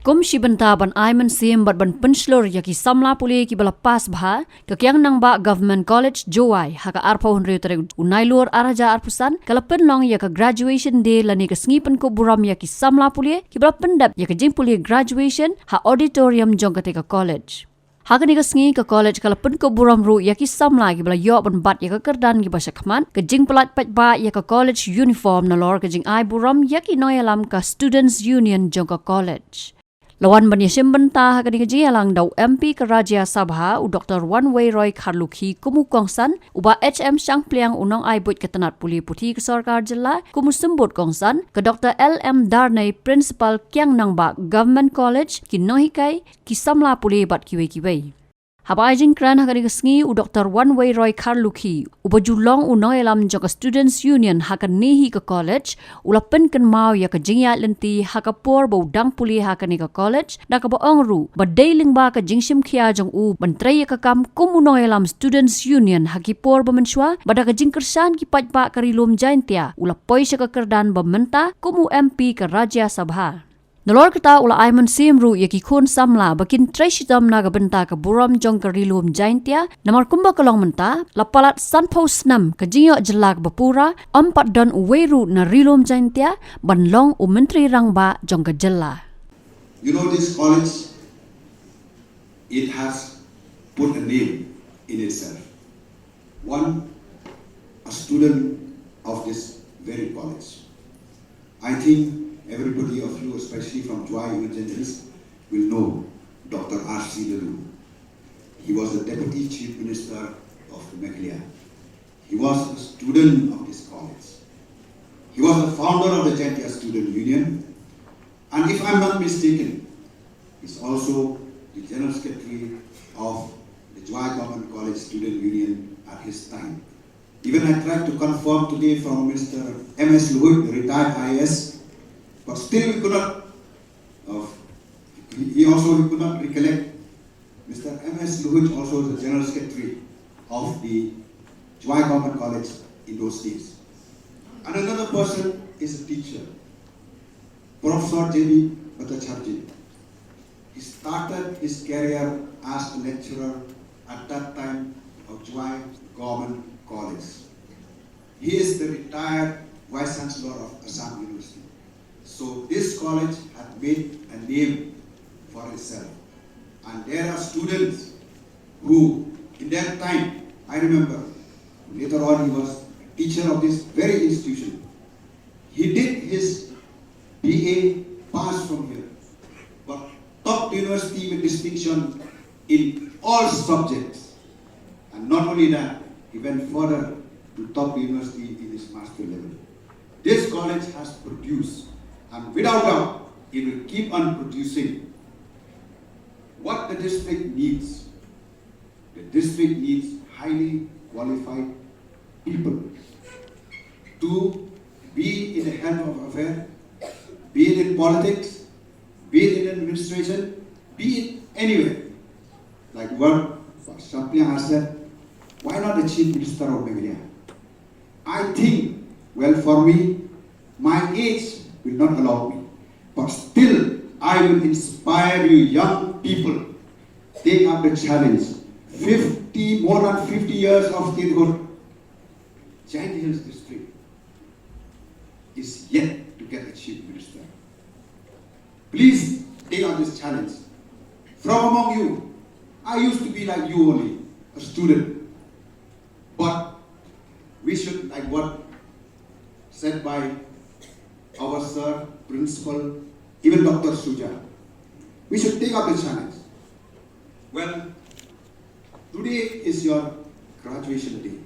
Kum si banta ban aiman sim bat ban penslor yaki Samla puli ki bala pas bha kakyang nang ba government college Uwei haka arpa hunri tere unailur araja arpusan kala penlong yaka graduation day lani ka sngipen ko buram yaki Samla puli ki bala pendap yaka jing puli graduation ha auditorium jongkate ka college. Haka ni ka sngi ka college kala pen ko buram ru yaki Samla ki bala yo ban bat yaka kerdan ki basakman ka jing pelat pat ba yaka college uniform na lor ka jing ai buram yaki noyalam ka students union jongka college. Lawan banyasim benta haka ni ka jialang daw MP ka Rajya Sabha u Dr. Uwei Kharlukhi kumu kongsan uba HM Shang Pliang unong ai but ketanat puli puti ke sarkar jilla kumu sembut kongsan ke Dr. LM Darnay principal kyang nang ba government college ki nohikai ki Samla puli bat kiwe. Habai jing kran haka ni ka sngi u Dr. Uwei Kharlukhi uba julong unoyalam jong ka students union haka nihi ka college ulapen kan mau ya ka jingya lenti haka por bo dang puli haka ni ka college da ka baong ru ba dailing ba ka jingsim khia jong u ban Trei ka kam kum unoyalam students union haki por ba menshwa ba da ka jing kersan ki pat ba karilum Jaiñtia ula poi ka kerdan ba menta kumu MP ka Rajya Sabha. Nalor kita ula aiman simru yaki kun Samla bakin Trei shitam naga benta ka buram jong karilum Jaiñtia namar kumba kalong menta lapalat sanpo Snem ka jingyo jelak bapura empat dan Uwei ru na rilum Jaiñtia banlong u menteri rang ba jong ka jella. You know this college, it has put a name in itself. One, a student of this very college. I think everybody of you, especially from Uwei will know Dr. R.C. Lalu. He was the Deputy Chief Minister of Meghalaya. He was a student of this college. He was the founder of the Jaiñtia Student Union. And if I'm not mistaken, he's also the General Secretary of the Uwei Government College Student Union at his time. Even I tried to confirm today from Mr. M.S. Luhut, the retired IAS, but still we could not, he could not recollect. Mr. M.S. Luhut also was the General Secretary of the Uwei Government College in those days. And another person is a teacher, Professor J.B. Bhattacharjee. He started his career as a lecturer at that time of Uwei Government College. He is the retired Vice Chancellor of Assam University. So this college had made a name for itself. And there are students who, in their time, I remember, later on he was a teacher of this very institution. He did his BA pass from here, but top university with distinction in all subjects. And not only that, he went further to top university in his master level. This college has produced, and without doubt, it will keep on producing what the district needs. The district needs highly qualified people to be in the health of affairs, be it in politics, be it in administration, be it anywhere. Like what Samla has said, why not the Chief Minister of Meghalaya? I think, well, for me, my age will not allow me, but still I will inspire you young people. Take up the challenge. More than 50 years of statehood, Jaiñtia district is yet to get a Chief Minister. Please take up this challenge. From among you, I used to be like you only, a student. But we should, like what said by our sir, principal, even Dr. Suja, we should take up the challenge. Well, today is your graduation day.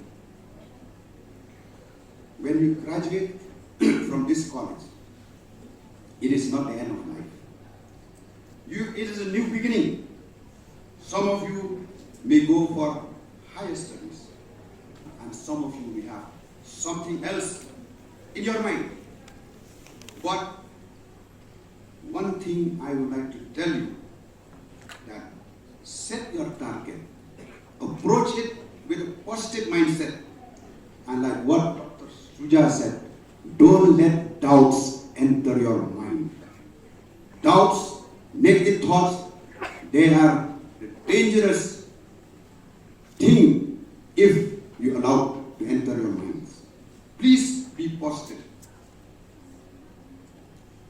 When you graduate from this college, it is not the end of life. It is a new beginning. Some of you may go for higher studies, and some of you may have something else in your mind. But one thing I would like to tell you, that set your target, approach it with a positive mindset, and like what Dr. Suja said, don't let doubts enter your mind. Doubts negative thoughts, they are the dangerous thing if you allow to enter your minds. Please be positive.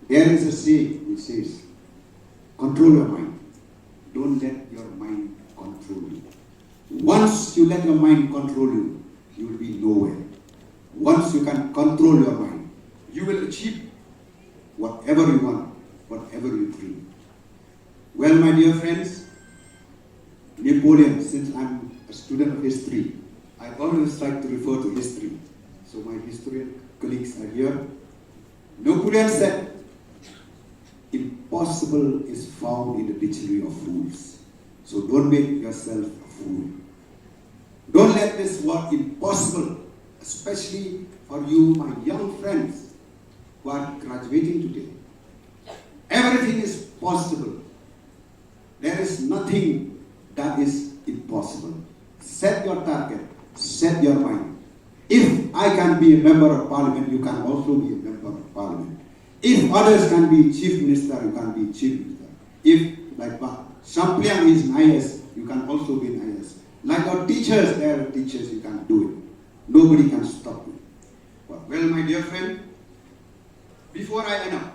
There is a saying which says, control your mind. Don't let your mind control you. Once you let your mind control you, you will be nowhere. Once you can control your mind, you will achieve whatever you want, whatever you dream. Well, my dear friends, Napoleon, since I'm a student of history, I always like to refer to history. So my historian colleagues are here. Napoleon said, impossible is found in the dictionary of fools. So don't make yourself a fool. Don't let this word impossible, especially for you, my young friends who are graduating today. Everything is possible. There is nothing that is impossible. Set your target, set your mind. If I can be a member of parliament, you can also be a member of parliament. If others can be chief minister, you can be chief minister. If, like Samla is an IS, you can also be an IS. Like our teachers, they are teachers, you can do it. Nobody can stop you. Well, my dear friend, before I end up,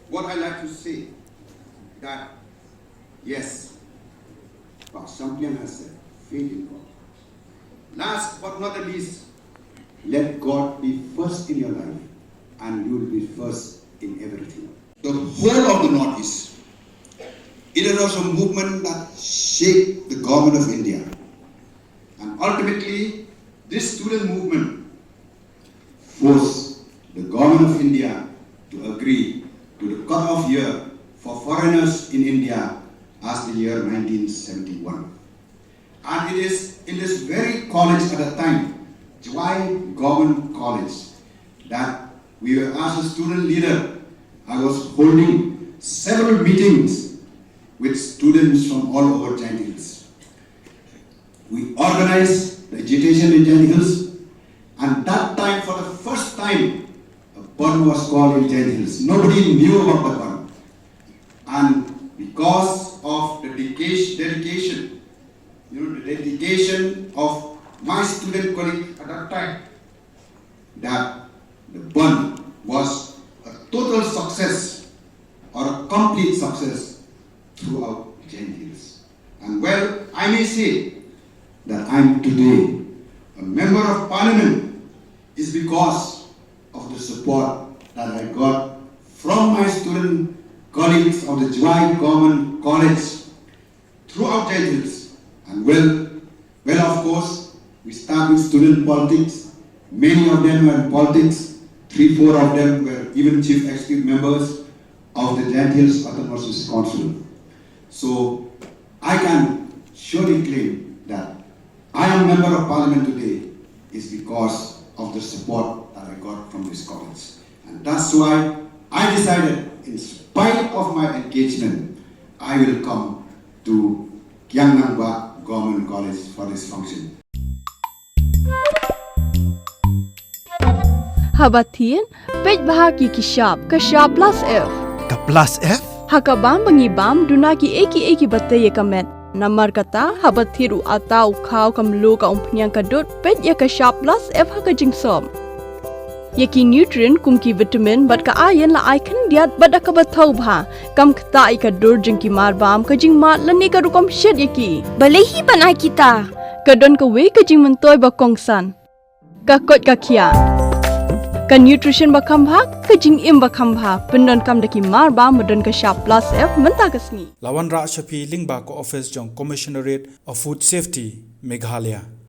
what I like to say that, yes, what Samla has said, faith in God. Last but not the least, let God be first in your life, and you will be first in everything. The whole of the Northeast, it was a movement that shaped the government of India. And ultimately, this student movement forced the government of India to agree to the cut-off year for foreigners in India as the year 1971. And it is in this very college at the time, Uwei Government College, that we were, as a student leader, I was holding several meetings with students from all over Jaiñtia Hills. We organized the agitation in Jaiñtia Hills, and that time, for the first time, a bun was called in Jaiñtia Hills. Nobody knew about the bun. And because of the dedication of my student colleague at that time, that the bun was a total success or a complete success throughout Jaiñtia Hills. And well, I may say that I am today a member of parliament is because of the support that I got from my student colleagues of the Uwei Government College throughout Jaiñtia Hills. And well, of course, we started student politics. Many of them were in politics. 3-4 of them were even chief executive members of the Jaiñtia Hills Autonomous Council. So I can surely claim that I am a member of parliament today is because of the support that I got from this college. And that's why I decided, in spite of my engagement, I will come to Kyrwoh Government College for this function. Habatin, pej bahagi kishap, kashap plus F. Ka plus F? Hakabam bangibam dunaki eki batay kamet. Namar kata habathiru atau khau kamlu ka umpnyang kadut pej ya kashap plus F hakajingsom. Yaki nutrient kumki vitamin bat ka ayan la icon diat bat akabathau bha kam khta ikadur jingki marbam kajing mat lani ka rukom shed yaki. Balehi banai kita. Kadon ka we kajing mentoy ba kongsan. Ka kot ka khia. Ka nutrition ba khambha kajing im ba khambha pendon kam daki marba modon ka sharp plus F menta kasni. Lawan Ra Shafi Lingba ko office jong Commissionerate of Food Safety Meghalaya.